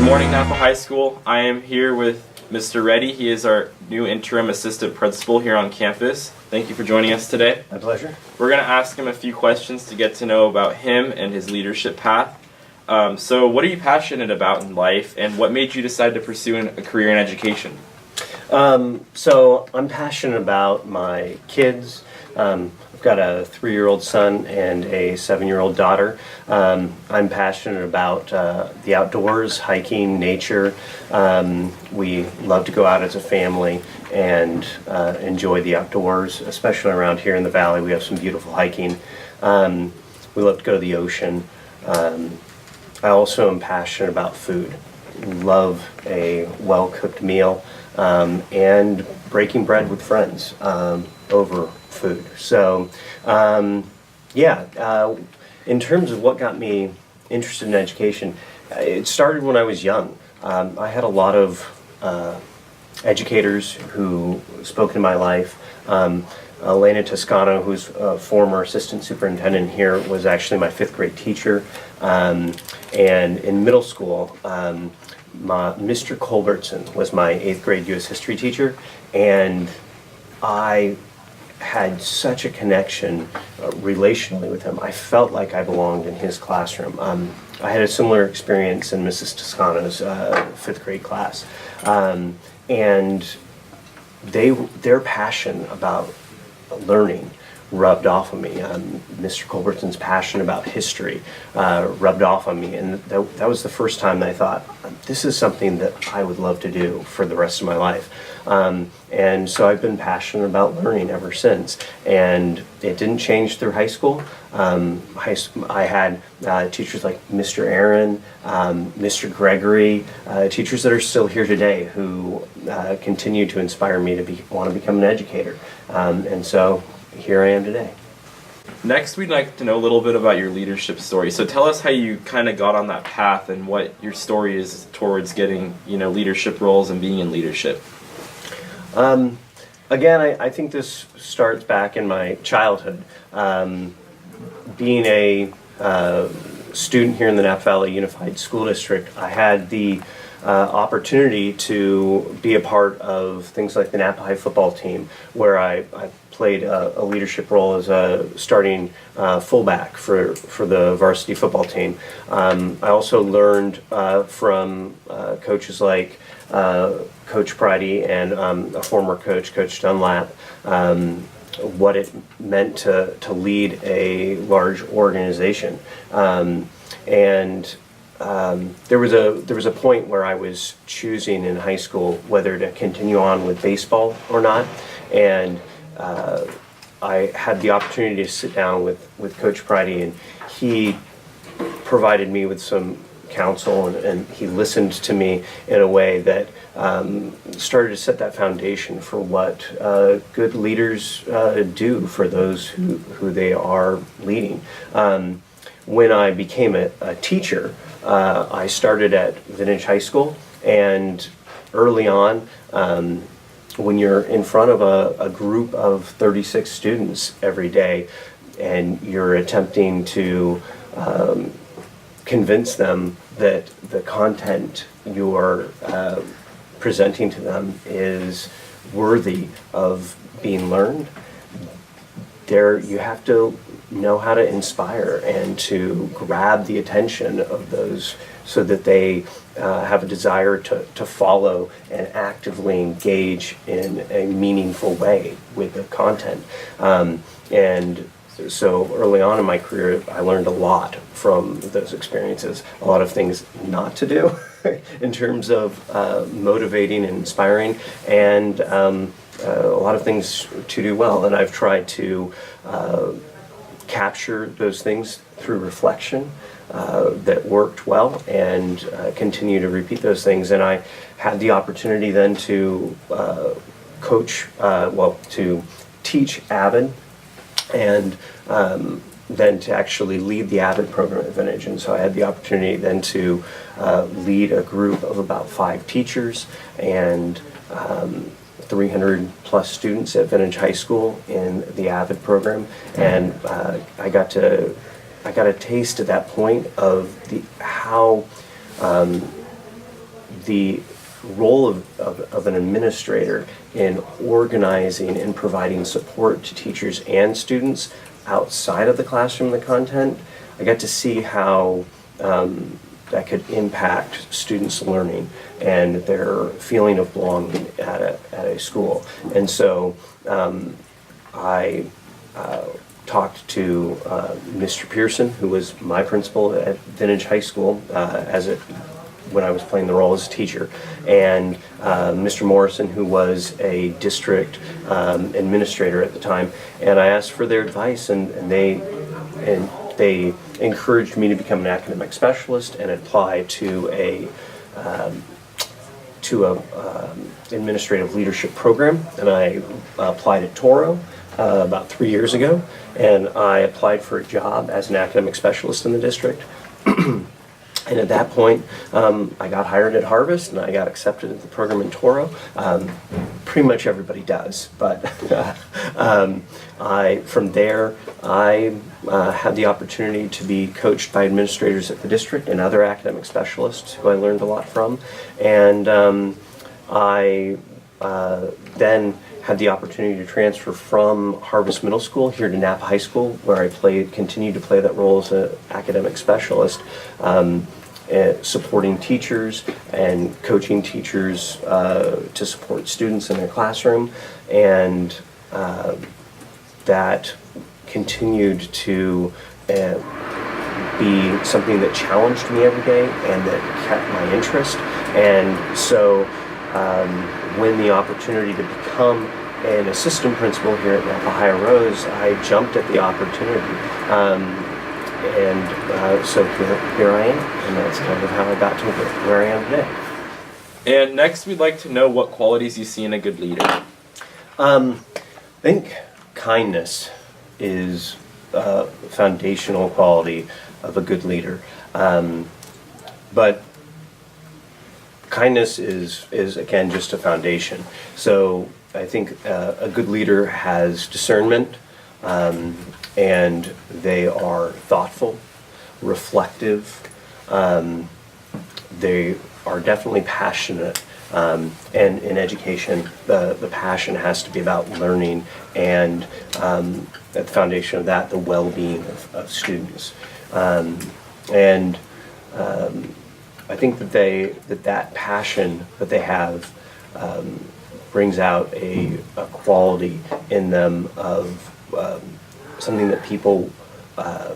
morning, Napa High School. I am here with Mr. Reddy. He is our new Interim Assistant Principal here on campus. Thank you for joining us today. My pleasure. We're going to ask him a few questions to get to know about him and his leadership path. So what are you passionate about in life, and what made you decide to pursue a career in education? So I'm passionate about my kids. I've got a 3-year-old son and a 7-year-old daughter. I'm passionate about the outdoors, hiking, nature. We love to go out as a family and enjoy the outdoors, especially around here in the valley. We have some beautiful hiking. We love to go to the ocean. I also am passionate about food. Love a well-cooked meal and breaking bread with friends over food. So, in terms of what got me interested in education, it started when I was young. I had a lot of educators who spoke in my life. Elena Toscano, who's a former assistant superintendent here, was actually my 5th grade teacher. And in middle school, Mr. Culbertson was my 8th grade U.S. history teacher, and I had such a connection relationally with him. I felt like I belonged in his classroom. I had a similar experience in Mrs. Toscano's 5th grade class. And their passion about learning rubbed off on me. Mr. Culbertson's passion about history rubbed off on me, and that was the first time that I thought, this is something that I would love to do for the rest of my life. And so I've been passionate about learning ever since, and it didn't change through high school. I had teachers like Mr. Aaron, Mr. Gregory, teachers that are still here today who continue to inspire me to want to become an educator. And so here I am today. Next, we'd like to know a little bit about your leadership story. So tell us how you kind of got on that path and what your story is towards getting, leadership roles and being in leadership. Again, I think this starts back in my childhood. Being a student here in the Napa Valley Unified School District, I had the opportunity to be a part of things like the Napa High football team, where I played a leadership role as a starting fullback for the varsity football team. I also learned from coaches like Coach Pridey and a former coach, Coach Dunlap, what it meant to lead a large organization. There was a point where I was choosing in high school whether to continue on with baseball or not, and I had the opportunity to sit down with Coach Pridey, and he provided me with some counsel, and he listened to me in a way that started to set that foundation for what good leaders do for those who they are leading. When I became a teacher, I started at Vintage High School, and early on, when you're in front of a group of 36 students every day and you're attempting to convince them that the content you're presenting to them is worthy of being learned, you have to know how to inspire and to grab the attention of those so that they have a desire to follow and actively engage in a meaningful way with the content. And so early on in my career, I learned a lot from those experiences, a lot of things not to do in terms of motivating and inspiring, and a lot of things to do well. And I've tried to capture those things through reflection that worked well, and continue to repeat those things. And I had the opportunity then to to teach AVID, and then to actually lead the AVID program at Vintage. And so I had the opportunity then to lead a group of about 5 teachers and 300 plus students at Vintage High School in the AVID program, and I got a taste at that point of how the role of an administrator in organizing and providing support to teachers and students outside of the classroom and the content, I got to see how that could impact students' learning and their feeling of belonging at a school. And so I talked to Mr. Pearson, who was my principal at Vintage High School when I was playing the role as a teacher, and Mr. Morrison, who was a district administrator at the time, and I asked for their advice, and they encouraged me to become an academic specialist and apply to a administrative leadership program, and I applied at Toro about 3 years ago, and I applied for a job as an academic specialist in the district. And at that point, I got hired at Harvest, and I got accepted at the program in Toro. Pretty much everybody does, but from there, I had the opportunity to be coached by administrators at the district and other academic specialists who I learned a lot from, and I then had the opportunity to transfer from Harvest Middle School here to Napa High School, where I continued to play that role as an academic specialist, supporting teachers and coaching teachers to support students in their classroom, and that continued to be something that challenged me every day and that kept my interest. And so when the opportunity to become an assistant principal here at Napa High arose, I jumped at the opportunity. So here I am, and that's kind of how I got to where I am today. And next, we'd like to know what qualities you see in a good leader. I think kindness is a foundational quality of a good leader. But kindness is again just a foundation. So I think a good leader has discernment, and they are thoughtful, reflective. They are definitely passionate. And in education, the passion has to be about learning, and at the foundation of that, the well-being of students. I think that passion that they have brings out a quality in them of something that people, a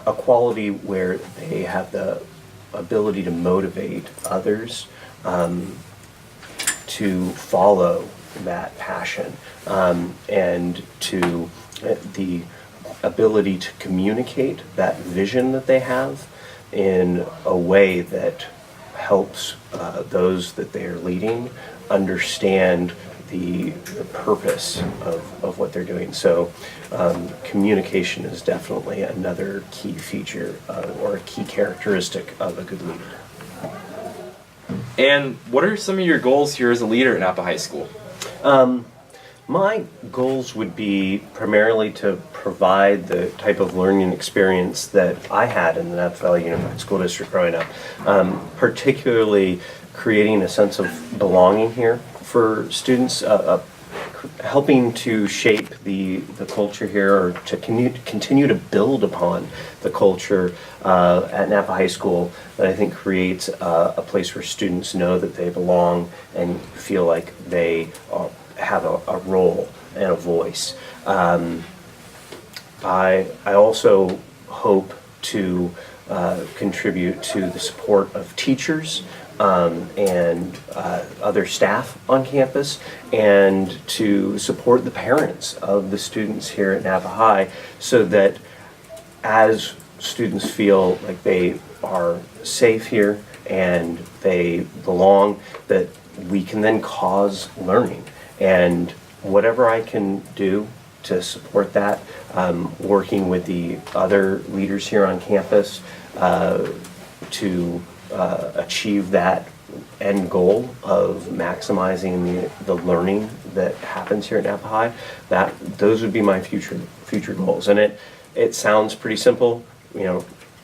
quality where they have the ability to motivate others to follow that passion, and to the ability to communicate that vision that they have in a way that helps those that they are leading understand the purpose of what they're doing. So communication is definitely another key feature or a key characteristic of a good leader. And what are some of your goals here as a leader at Napa High School? My goals would be primarily to provide the type of learning experience that I had in the Napa Valley Unified School District growing up, particularly creating a sense of belonging here for students, helping to shape the culture here, or to continue to build upon the culture at Napa High School that I think creates a place where students know that they belong and feel like they have a role and a voice. I also hope to contribute to the support of teachers and other staff on campus, and to support the parents of the students here at Napa High, so that as students feel like they are safe here and they belong, that we can then cause learning. And whatever I can do to support that, working with the other leaders here on campus to achieve that end goal of maximizing the learning that happens here at Napa High, those would be my future goals. And it sounds pretty simple,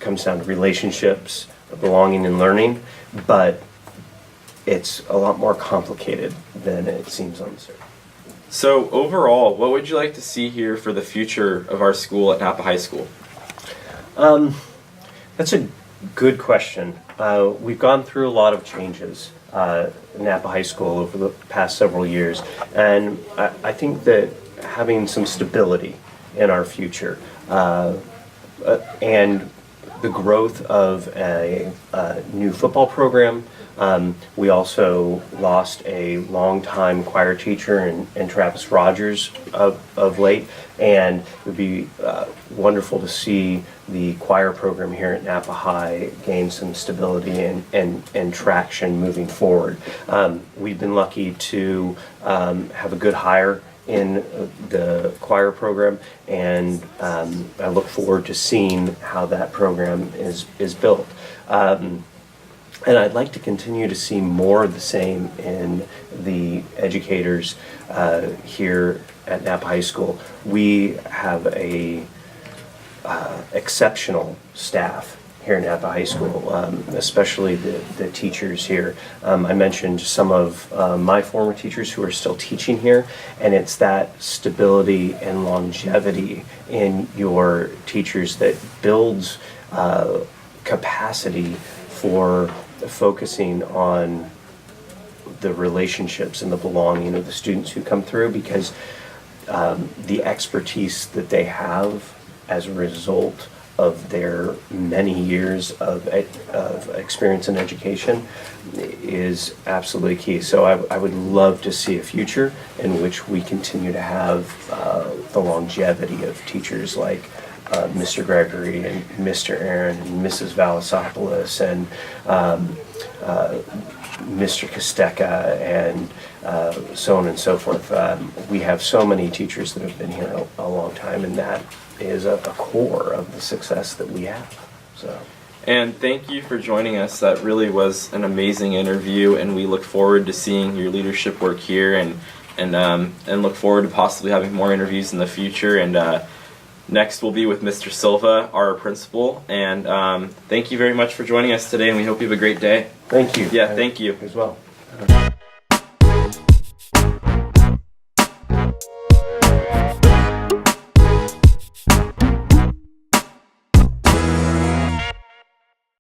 comes down to relationships, belonging and learning, but it's a lot more complicated than it seems on the surface. So overall, what would you like to see here for the future of our school at Napa High School? That's a good question. We've gone through a lot of changes at Napa High School over the past several years, and I think that having some stability in our future and the growth of a new football program. We also lost a longtime choir teacher in Travis Rogers of late, and it would be wonderful to see the choir program here at Napa High gain some stability and traction moving forward. We've been lucky to have a good hire in the choir program, and I look forward to seeing how that program is built. And I'd like to continue to see more of the same in the educators here at Napa High School. We have a exceptional staff here at Napa High School, especially the teachers here. I mentioned some of my former teachers who are still teaching here, and it's that stability and longevity in your teachers that builds capacity for focusing on the relationships and the belonging of the students who come through, because the expertise that they have as a result of their many years of experience in education is absolutely key. So I would love to see a future in which we continue to have the longevity of teachers like Mr. Gregory and Mr. Aaron and Mrs. Valasopoulos and Mr. Kosteka and so on and so forth. We have so many teachers that have been here a long time, and that is a core of the success that we have. So. And thank you for joining us. That really was an amazing interview, and we look forward to seeing your leadership work here, and look forward to possibly having more interviews in the future. And next will be with Mr. Silva, our principal. And thank you very much for joining us today, and we hope you have a great day. Thank you. Yeah, thank you. As well.